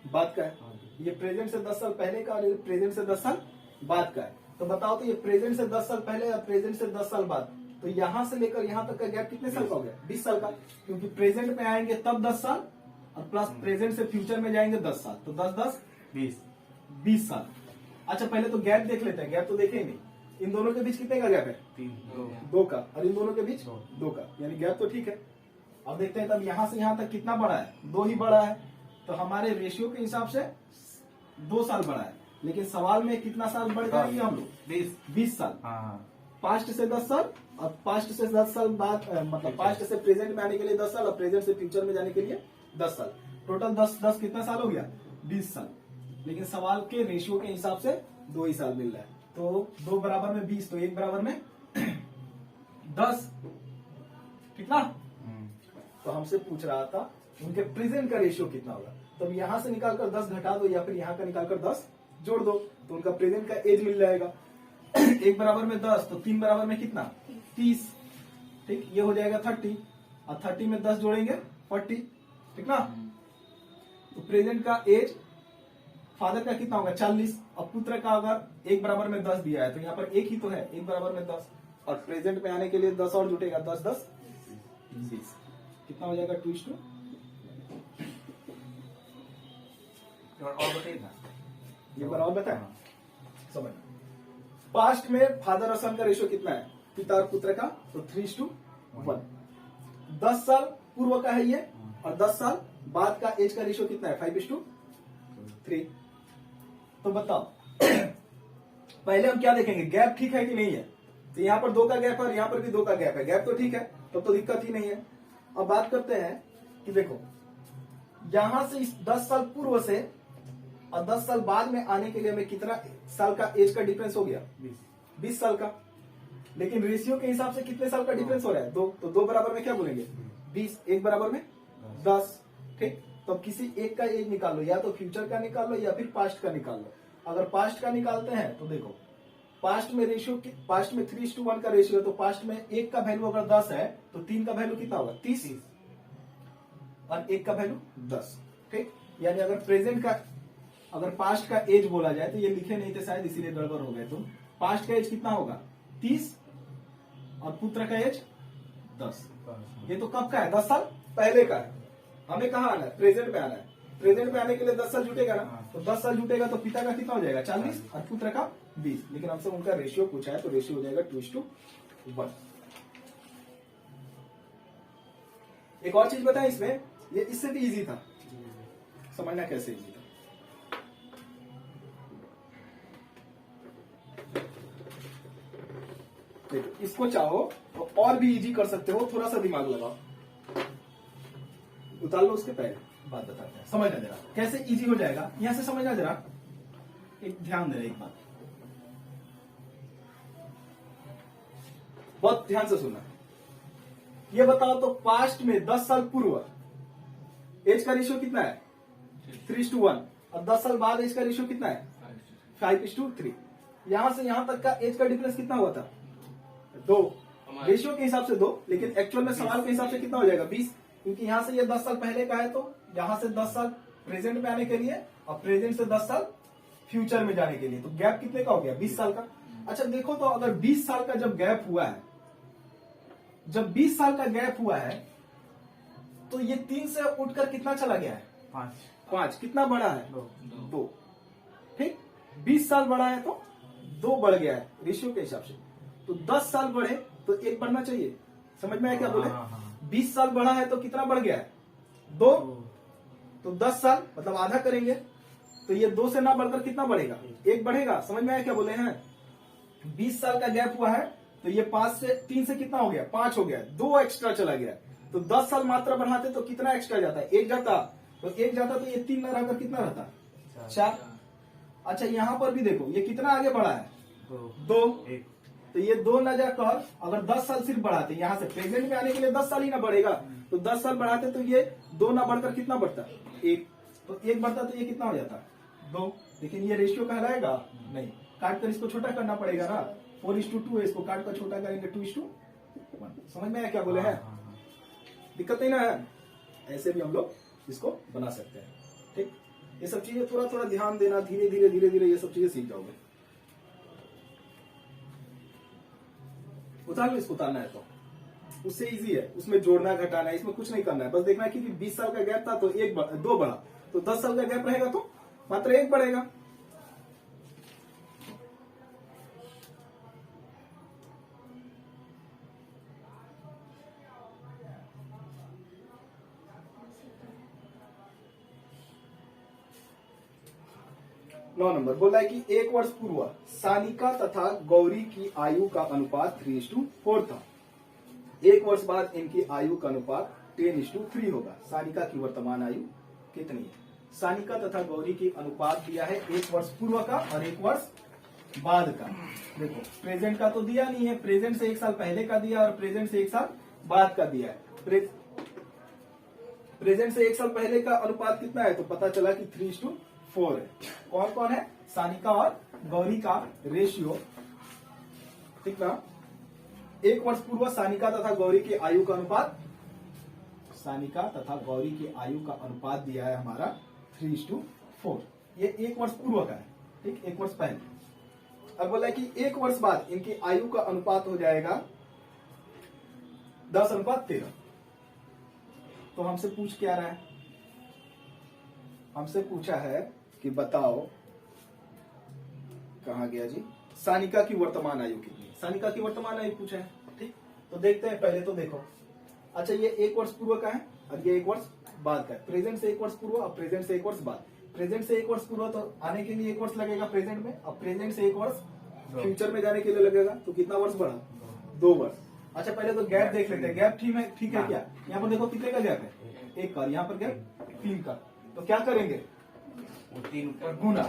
बाद का है, ये प्रेजेंट से 10 साल पहले का और ये प्रेजेंट से 10 साल बाद का है। तो बताओ तो ये प्रेजेंट से 10 साल पहले या प्रेजेंट से 10 साल बाद, तो यहां से लेकर यहां तक का गैप कितने साल का हो गया, 20 साल का। क्योंकि प्रेजेंट में आएंगे तब 10 साल और प्लस प्रेजेंट से फ्यूचर में जाएंगे 10 साल, तो 10 20 साल। अच्छा पहले तो गैप देख लेते हैं, गैप तो देखे नहीं। इन दोनों के बीच कितने का गैप है, 2 का, और इन दोनों के बीच 2 का, यानी गैप तो ठीक है। अब देखते हैं तब यहां से यहां तक कितना बड़ा है, 2 ही बड़ा है। तो हमारे रेशियो के हिसाब से 2 साल बढ़ा है, लेकिन सवाल में कितना साल बढ़ जाएंगे हम लोग? 20 साल। हाँ पास्ट से 10 साल और पास्ट से 10 साल बाद मतलब पास्ट से प्रेजेंट में आने के लिए 10 साल और प्रेजेंट से फ्यूचर में जाने के लिए 10 साल। टोटल 10 कितना साल हो गया? 20 साल। लेकिन सवाल के रेशियो के हिसाब से 2 ही साल मिल रहा है। तो 2 बराबर में 20, तो 1 बराबर में 10। ठीक ना? तो हमसे पूछ रहा था उनके प्रेजेंट का रेशियो कितना होगा। तो अब यहां से निकालकर 10 घटा दो या फिर यहां का निकालकर 10 जोड़ दो, तो उनका प्रेजेंट का एज मिल जाएगा। 1 बराबर में 10, तो 3 बराबर में कितना? 30। ठीक, ये हो जाएगा 30 और 30 में 10 जोड़ेंगे 40। ठीक ना? तो प्रेजेंट का एज फादर का कितना होगा? 40। और पुत्र का अगर 1 बराबर में 10 दिया है तो यहाँ पर 1 ही तो है, 1 बराबर में 10, और प्रेजेंट में आने के लिए 10 और जुटेगा, 10 10 20। कितना हो जाएगा? 2:2। और बताइए ना। ये बार और बताए समझ। पास्ट में फादर और सन का रेशियो कितना है? पिता और पुत्र का, तो 3:1। 10 साल पूर्व का है ये, और 10 साल बाद का एज का रेशियो कितना है? 5:3। तो बताओ पहले हम क्या देखेंगे, गैप ठीक है कि नहीं है। तो यहाँ पर 2 का गैप है और यहाँ पर भी 2 का गैप है, गैप तो ठीक है, तब तो दिक्कत ही नहीं है। अब बात करते हैं कि देखो यहां से इस 10 साल पूर्व से और 10 साल बाद में आने के लिए हमें कितना साल का एज का डिफरेंस हो गया? 20 साल का। लेकिन रेशियो के हिसाब से कितने साल का डिफरेंस हो रहा है? 2। तो 2 बराबर में क्या बोलेंगे? 20। 1 बराबर में 10। ठीक, तो किसी एक का एज निकाल लो, या तो फ्यूचर का निकाल लो या फिर पास्ट का निकाल लो। अगर पास्ट का निकालते हैं तो देखो पास्ट में रेशियो, पास्ट में 3:1 का रेशियो है, तो पास्ट में 1 का वैल्यू अगर 10 है तो 3 का वैल्यू कितना होगा? 30 और 1 का वैल्यू 10। ठीक, यानी अगर प्रेजेंट का, अगर पास्ट का एज बोला जाए तो ये लिखे नहीं थे शायद, इसीलिए गड़बड़ हो गए। तो पास्ट का एज कितना होगा? 30 और पुत्र का एज 10। ये तो कब का है? 10 साल पहले का है। हमें कहाँ आना है? प्रेजेंट में आना है। प्रेजेंट में आने के लिए 10 साल जुटेगा ना, तो 10 साल जुटेगा तो पिता का कितना हो जाएगा? 40 और पुत्र का 20। लेकिन हमसे उनका रेशियो पूछा है, तो रेशियो हो जाएगा 2:1। एक और चीज बताएं इसमें, ये इससे भी इजी था समझना, कैसे इजी था। देखो इसको चाहो तो और भी इजी कर सकते हो, थोड़ा सा दिमाग लगाओ। उतार लो उसके पहले बात बताते हैं, समझना जरा कैसे इजी हो जाएगा। यहां से समझना जरा, एक ध्यान देना, एक बात बहुत ध्यान से सुनना। ये बताओ तो पास्ट में 10 साल पूर्व एज का रेशियो कितना है? 3:1। और 10 साल बाद एज का रेशियो कितना है? 5:3। यहां से यहां तक का एज का डिफरेंस कितना हुआ था? 2। रेशियो के हिसाब से 2, लेकिन एक्चुअल में सवाल के हिसाब से कितना हो जाएगा? 20। क्योंकि यहां से ये 10 साल पहले का है, तो यहां से 10 साल प्रेजेंट में आने के लिए और प्रेजेंट से 10 साल फ्यूचर में जाने के लिए, तो गैप कितने का हो गया? 20 साल का। अच्छा देखो तो अगर 20 साल का जब गैप हुआ है, जब 20 साल का गैप हुआ है, तो ये 3 से उठकर कितना चला गया है? 5। कितना बढ़ा है? 2। ठीक, 20 साल बढ़ा है तो 2 बढ़ गया है रेशियो के हिसाब से। तो 10 साल बढ़े तो 1 बढ़ना चाहिए। समझ में आया क्या बोले? 20 साल बढ़ा है तो कितना बढ़ गया है? 2। तो 10 साल मतलब आधा करेंगे, तो ये 2 से ना बढ़कर कितना बढ़ेगा? 1 बढ़ेगा। समझ में आया क्या बोले हैं? 20 साल का गैप हुआ है, तो ये 5 से 3 से कितना हो गया? 5 हो गया, 2 एक्स्ट्रा चला गया। तो 10 साल मात्रा बढ़ाते तो कितना एक्स्ट्रा जाता है? 1 जाता। तो 1 जाता तो ये 3 ना रहकर कितना रहता? 4। अच्छा यहां पर भी देखो ये कितना आगे बढ़ा है? 2। तो ये 2 न जाकर अगर 10 साल सिर्फ बढ़ाते, यहां से प्रेजेंट में आने के लिए 10 साल ही ना बढ़ेगा, तो 10 साल बढ़ाते तो ये 2 ना बढ़कर कितना बढ़ता? 1। तो 1 बढ़ता तो ये कितना हो जाता? 2। लेकिन ये रेशियो कहलाएगा नहीं, काट कर इसको छोटा करना पड़ेगा ना। 4:2 है, इसको काट कर छोटा करेंगे 2:1। समझ में आया क्या बोले हैं? दिक्कत नहीं ना है? ऐसे भी हम लोग इसको बना सकते हैं। ठीक, ये सब चीजें थोड़ा थोड़ा ध्यान देना, धीरे धीरे धीरे धीरे ये सब चीजें सीख जाओगे। उतार लो, इसको उतारना है तो उससे इजी है, उसमें जोड़ना घटाना है, इसमें कुछ नहीं करना है। बस देखना है कि 20 साल का गैप था तो 2 बढ़ा, तो 10 साल का गैप रहेगा तो मात्र 1 बढ़ेगा। 9 नंबर बोला है कि 1 वर्ष पूर्व सानिका तथा गौरी की आयु का अनुपात 3:4 था। 1 वर्ष बाद इनकी आयु का अनुपात 10:3 होगा। सानिका की वर्तमान आयु कितनी है? सानिका तथा गौरी की अनुपात दिया है 1 वर्ष पूर्व का और 1 वर्ष बाद का। देखो प्रेजेंट का तो दिया नहीं है, प्रेजेंट से 1 साल पहले का दिया और प्रेजेंट से 1 साल बाद का दिया है। प्रेजेंट से 1 साल पहले का अनुपात कितना है? तो पता चला कि 3:4 है। कौन कौन है? सानिका और गौरी का रेशियो, ठीक ना। 1 वर्ष पूर्व सानिका तथा गौरी की आयु का अनुपात, सानिका तथा गौरी की आयु का अनुपात दिया है हमारा 3:4। ये 1 वर्ष पूर्व का है, ठीक, 1 वर्ष पहले। अब बोला है कि 1 वर्ष बाद इनकी आयु का अनुपात हो जाएगा 10:13। तो हमसे पूछ क्या रहा है? हमसे पूछा है कि बताओ, कहा गया जी, सानिका की वर्तमान आयु कितनी है? सानिका की वर्तमान आयु पूछा है, ठीक। तो देखते हैं, पहले तो देखो। अच्छा, ये 1 वर्ष पूर्व का है और ये 1 वर्ष बाद का है। प्रेजेंट से 1 वर्ष पूर्व और प्रेजेंट से 1 वर्ष बाद। प्रेजेंट से 1 वर्ष पूर्व तो आने के लिए 1 वर्ष लगेगा प्रेजेंट में, और प्रेजेंट से 1 वर्ष फ्यूचर में जाने के लिए लगेगा। तो कितना वर्ष बढ़ा? 2 वर्ष। अच्छा, पहले तो गैप देख लेते हैं। गैप ठीक है क्या? यहाँ पर देखो कितने का गैप है? 1 का। यहाँ पर गैप 3 का। तो क्या करेंगे? गुना।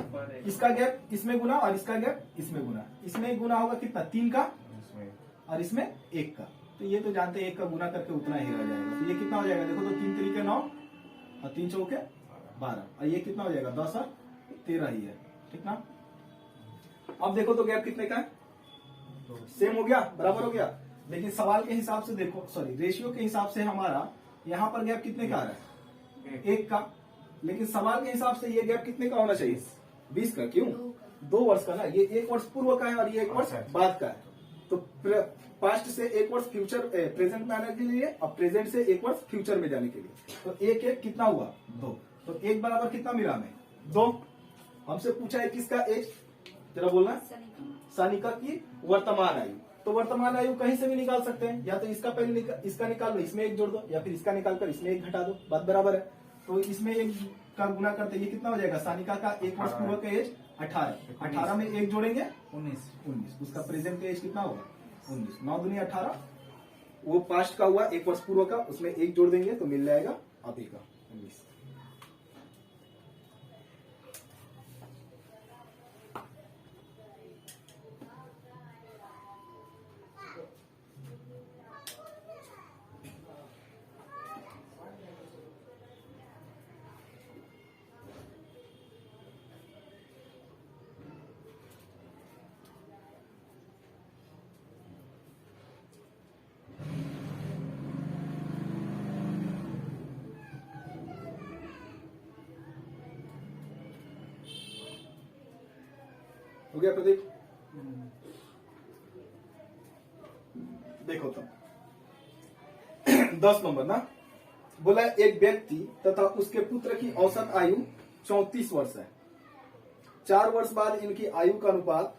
इसका गैप इसमें गुना और इसका गैप इसमें गुना। इसमें गुना होगा कितना? 3 का और इसमें 1 का। तो ये तो जानते हैं 1 का गुना करके उतना ही रह जाएगा। तो ये कितना हो जाएगा? देखो तो 3 3 9 और 3 चौके 12 और ये कितना हो जाएगा? 10 और 13 ही है, ठीक ना। अब देखो तो गैप कितने का है? सेम हो गया, बराबर हो गया। लेकिन सवाल के हिसाब से देखो, सॉरी रेशियो के हिसाब से हमारा यहाँ पर गैप कितने का आ रहा है? 1 का। लेकिन सवाल के हिसाब से ये गैप कितने का होना चाहिए? 20 का। क्यों? 2 वर्ष का ना। ये 1 वर्ष पूर्व का है और ये 1 वर्ष बाद का है। तो पास्ट से 1 वर्ष फ्यूचर प्रेजेंट में आने के लिए और प्रेजेंट से 1 वर्ष फ्यूचर में जाने के लिए। तो 1 कितना हुआ? 2। तो 1 बराबर कितना मिला हमें? 2। हमसे पूछा है किसका एज? जरा बोलना। सानिका की वर्तमान आयु। तो वर्तमान आयु कहीं से भी निकाल सकते हैं, या तो इसका पहले इसका निकाल लो, इसमें 1 जोड़ दो, या फिर इसका निकाल कर इसमें 1 घटा दो, बात बराबर है। तो इसमें 1 का गुना करते ये कितना हो जाएगा? सानिका का 1 वर्ष पूर्व का एज 18। 18 में 1 जोड़ेंगे 19। उसका प्रेजेंट का एज कितना होगा? 19। 9 दूनी 18। वो पास्ट का हुआ 1 वर्ष पूर्व का, उसमें 1 जोड़ देंगे तो मिल जाएगा अभी का 19। हो गया प्रदीप? देखो तो 10 नंबर ना, बोला एक व्यक्ति तथा उसके पुत्र की औसत आयु 34 वर्ष है। 4 वर्ष बाद इनकी आयु का अनुपात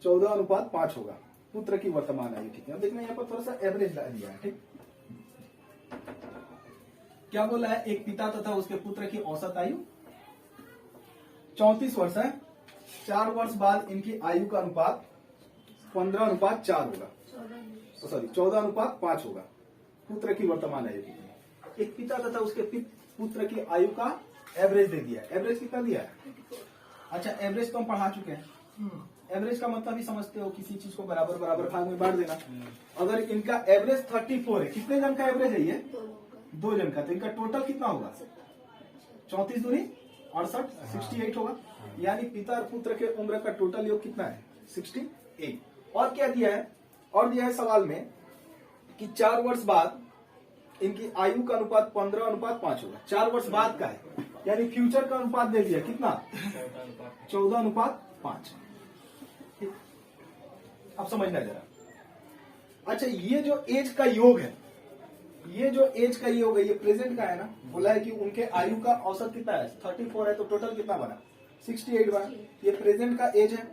14:5 होगा। पुत्र की वर्तमान आयु कितनी? अब देखना यहाँ पर थोड़ा सा एवरेज ला दिया है, ठीक। क्या बोला है? एक पिता तथा उसके पुत्र की औसत आयु 34 वर्ष है। 4 वर्ष बाद इनकी आयु का अनुपात 15:4 होगा, सॉरी 14:5 होगा। पुत्र की वर्तमान आयु कितनी है? एक पिता तथा उसके पुत्र की आयु का एवरेज दे दिया है। एवरेज कितना दिया है? अच्छा, एवरेज तो हम पढ़ा चुके हैं। एवरेज का मतलब ही समझते हो, किसी चीज को बराबर बराबर भाग में बांट देना। अगर इनका एवरेज 34 है, कितने जन का एवरेज है ये? 2 जन का। तो इनका टोटल कितना होगा? 34 दूनी 68, 68 होगा। यानी पिता और पुत्र के उम्र का टोटल योग कितना है? 68। और क्या दिया है? और दिया है सवाल में कि 4 वर्ष बाद इनकी आयु का अनुपात 15:5 होगा। 4 वर्ष बाद का है, यानी फ्यूचर का अनुपात दे दिया कितना? 14:5। अब समझना जरा। अच्छा, ये जो एज का योग है, ये जो एज का योग है, ये प्रेजेंट का है ना। बोला है कि उनके आयु का औसत कितना है? 34 है, तो टोटल कितना बना? 68 बना। ये प्रेजेंट का एज है,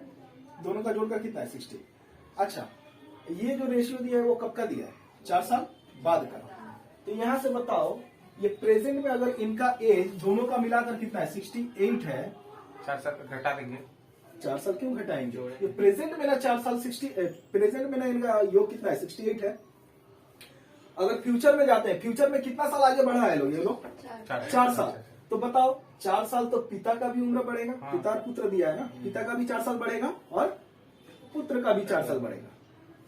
दोनों का जोड़कर कितना है? 60। अच्छा, ये जो रेशियो दिया है वो कब का दिया है? 4 साल बाद का। तो यहां से बताओ, ये प्रेजेंट में अगर इनका एज दोनों का मिलाकर कितना है? 68 है, 4 साल घटा देंगे। 4 साल क्यों घटाएंगे? जोड़े। ये प्रेजेंट में ना 4 साल 60, प्रेजेंट में ना इनका योग कितना है? 68 है। अगर फ्यूचर में जाते हैं, फ्यूचर में कितना साल आगे बढ़ा है लोग, ये लोग 4 साल। तो बताओ 4 साल तो पिता का भी उम्र बढ़ेगा, हाँ। पिता और पुत्र दिया है ना, पिता का भी 4 साल बढ़ेगा और पुत्र का भी 4 साल बढ़ेगा।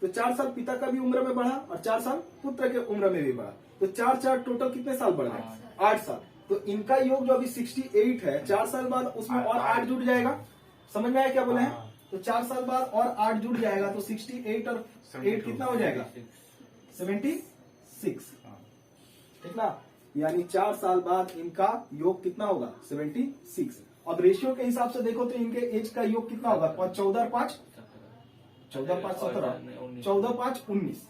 तो 4 साल पिता का भी उम्र में बढ़ा और 4 साल पुत्र के उम्र में भी बढ़ा, तो 4 टोटल कितने साल बढ़ गए? 8 साल। तो इनका योग जो अभी 68 है, 4 साल बाद उसमें और 8 जुड़ जाएगा। समझ में आया क्या बोले हैं? हाँ। तो 4 साल बाद और 8 जुड़ जाएगा, तो 68 और 8 कितना हो जाएगा? 76। ठीक ना? यानी 4 साल बाद इनका योग कितना होगा? 76। अब रेशियो के हिसाब से देखो तो इनके एज का योग कितना होगा? 14 और 5 17, 14 5 19।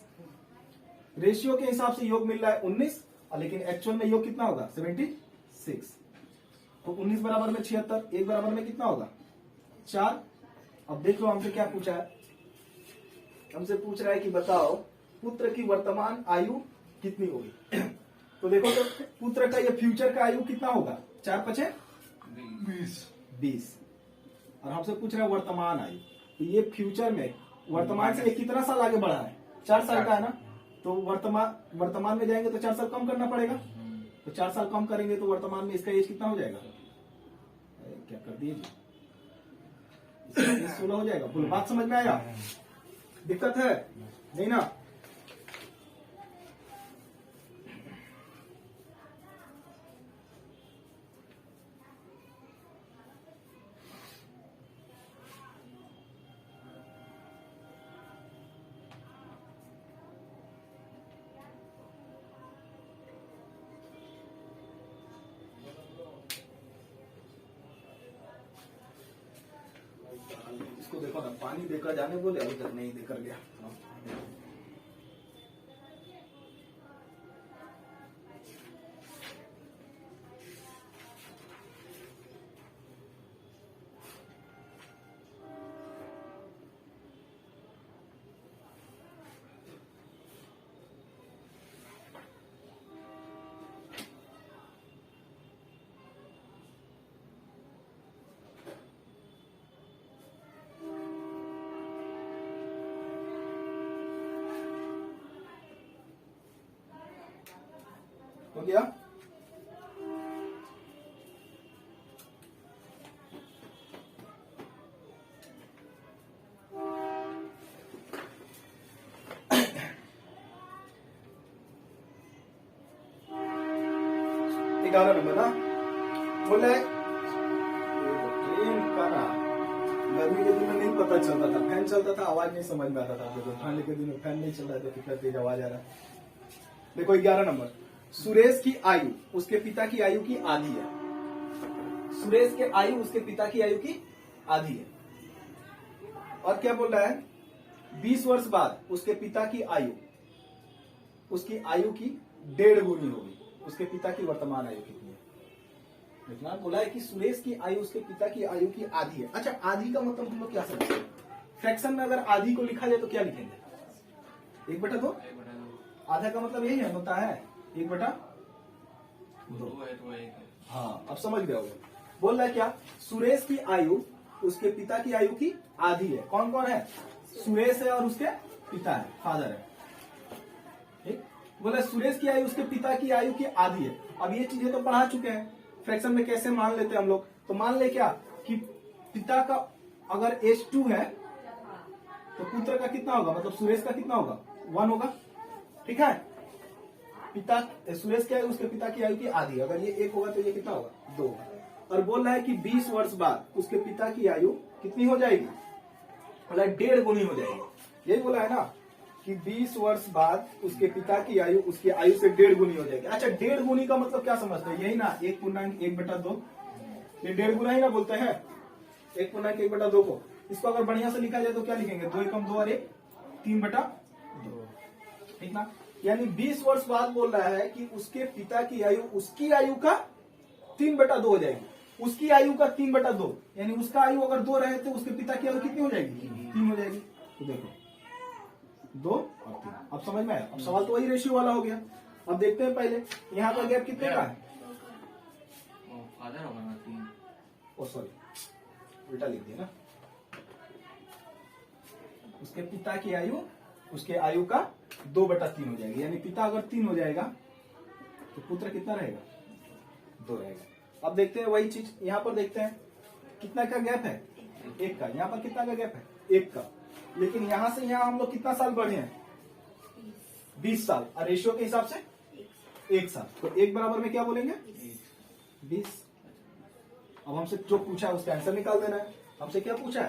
रेशियो के हिसाब से योग मिल रहा है 19, लेकिन एक्चुअल में योग कितना होगा? 76। तो 19 बराबर में 76, 1 बराबर में कितना होगा? 4। अब देख लो हमसे क्या पूछा है। हमसे पूछ रहा है कि बताओ पुत्र की वर्तमान आयु कितनी होगी। तो देखो तो पुत्र का या फ्यूचर का आयु कितना होगा? 4 5 20। और हमसे पूछ रहा है वर्तमान आयु। तो ये फ्यूचर में वर्तमान से ये कितना साल आगे बढ़ा है? 4 साल का है ना। तो वर्तमान में जाएंगे तो 4 साल कम करना पड़ेगा। तो 4 साल कम करेंगे तो वर्तमान में इसका एज कितना हो जाएगा? क्या कर दिए? 16 हो जाएगा। बोलो बात समझ में आया? दिक्कत है नहीं ना? इसको देखो ना, पानी देकर जाने बोले, अभी तक नहीं देकर गया। हो गया? ग्यारह नंबर ना बोले ट्रेन का ना, गर्मी के दिन में नहीं पता चलता था, फैन चलता था आवाज नहीं समझ में आता था। देखो ठंड के दिन में फैन नहीं चल रहा था, कितना तेज आवाज आ रहा है। देखो 11 नंबर, सुरेश की आयु उसके पिता की आयु की आधी है। सुरेश के आयु उसके पिता की आयु की आधी है। और क्या बोल रहा है? 20 वर्ष बाद उसके पिता की आयु उसकी आयु की 1.5 गुनी होगी। उसके पिता की वर्तमान आयु कितनी है? देखना, बोला है कि सुरेश की आयु उसके पिता की आयु की आधी है। अच्छा, आधी का मतलब हम लोग क्या समझते हैं? फ्रैक्शन में अगर आधी को लिखा जाए तो क्या लिखेंगे? 1/2। आधा का मतलब यही है, होता है 1/2। हाँ, अब समझ गए होगे। बोल रहा है क्या? सुरेश की आयु उसके पिता की आयु की आधी है। कौन कौन है? सुरेश है और उसके पिता है, फादर है। ठीक, बोला सुरेश की आयु उसके पिता की आयु की आधी है। अब ये चीजें तो पढ़ा चुके हैं, फ्रैक्शन में कैसे मान लेते हैं हम लोग। तो मान ले क्या कि पिता का अगर एज 2 है तो पुत्र का कितना होगा? मतलब सुरेश का कितना होगा? 1 होगा। ठीक है, पिता सुरेश की आयु उसके पिता की आयु की आधी। अगर ये 1 होगा तो ये कितना होगा? 2 होगा। और बोल रहा है कि 20 वर्ष बाद उसके पिता की आयु कितनी हो जाएगी? बोला 1.5 गुनी हो जाएगी। यही बोला है ना कि 20 वर्ष बाद उसके पिता की आयु उसकी आयु से 1.5 गुनी हो जाएगी। अच्छा, 1.5 गुनी का मतलब क्या समझते हैं? यही ना 1/1/2, ये 1.5 गुना ही ना बोलते हैं। 1/1/2 को इसको अगर बढ़िया से लिखा जाए तो क्या लिखेंगे? 2 एकम 2 और 1 3/2। ठीक ना? यानी 20 वर्ष बाद बोल रहा है कि उसके पिता की आयु उसकी आयु का 3/2 हो जाएगी। उसकी आयु का 3/2, यानी उसका आयु अगर 2 रहे तो उसके पिता की आयु कितनी हो जाएगी? 3 हो जाएगी। तो देखो 2 और 3। अब समझ में आया? अब सवाल तो वही रेशियो वाला हो गया। अब देखते हैं पहले यहाँ का गैप कितने का है। फादर होगा ना 3। ओ सॉरी, उल्टा लिख दिया ना। उसके पिता की आयु उसके आयु का 2/3 हो जाएगी, यानी पिता अगर 3 हो जाएगा तो पुत्र कितना रहेगा? 2 रहेगा। अब देखते हैं वही चीज यहां पर देखते हैं, कितना का गैप है? 1 का। यहां पर कितना का गैप है? 1 का। लेकिन यहां से यहां हम लोग कितना साल बढ़े हैं? 20 साल। और रेशियो के हिसाब से 1 साल। तो 1 बराबर में क्या बोलेंगे? 20। अब हमसे जो पूछा है उसका आंसर निकाल देना है। हमसे क्या पूछा है?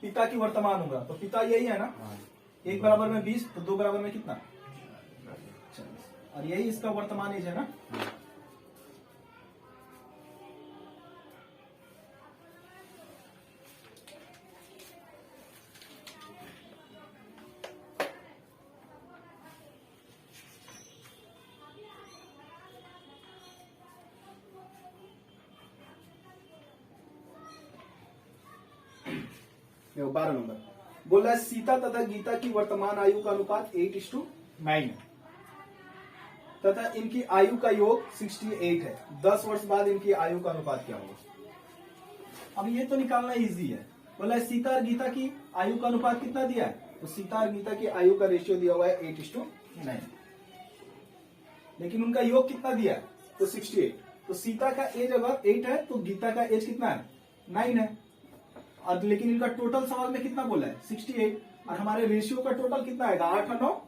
पिता की वर्तमान उम्र। तो पिता यही है ना, 1 बराबर में 20, तो 2 बराबर में कितना? 40। और यही इसका वर्तमान एज है ना। देखो 12 नंबर बोल रहा है सीता तथा गीता की वर्तमान आयु का अनुपात 8:9 है तथा इनकी आयु का योग 68 है। 10 वर्ष बाद इनकी आयु का अनुपात क्या होगा? अब ये तो निकालना इजी है। बोला है सीता और गीता की आयु का अनुपात कितना दिया है? तो सीता और गीता की आयु का रेशियो दिया हुआ है 8:9, लेकिन उनका योग कितना दिया है? तो 68। तो सीता का एज अगर 8 है तो गीता का एज कितना है? 9 है। और लेकिन इनका टोटल सवाल में कितना बोला है? 68। और हमारे रेशियो का टोटल कितना आएगा? 8 और 9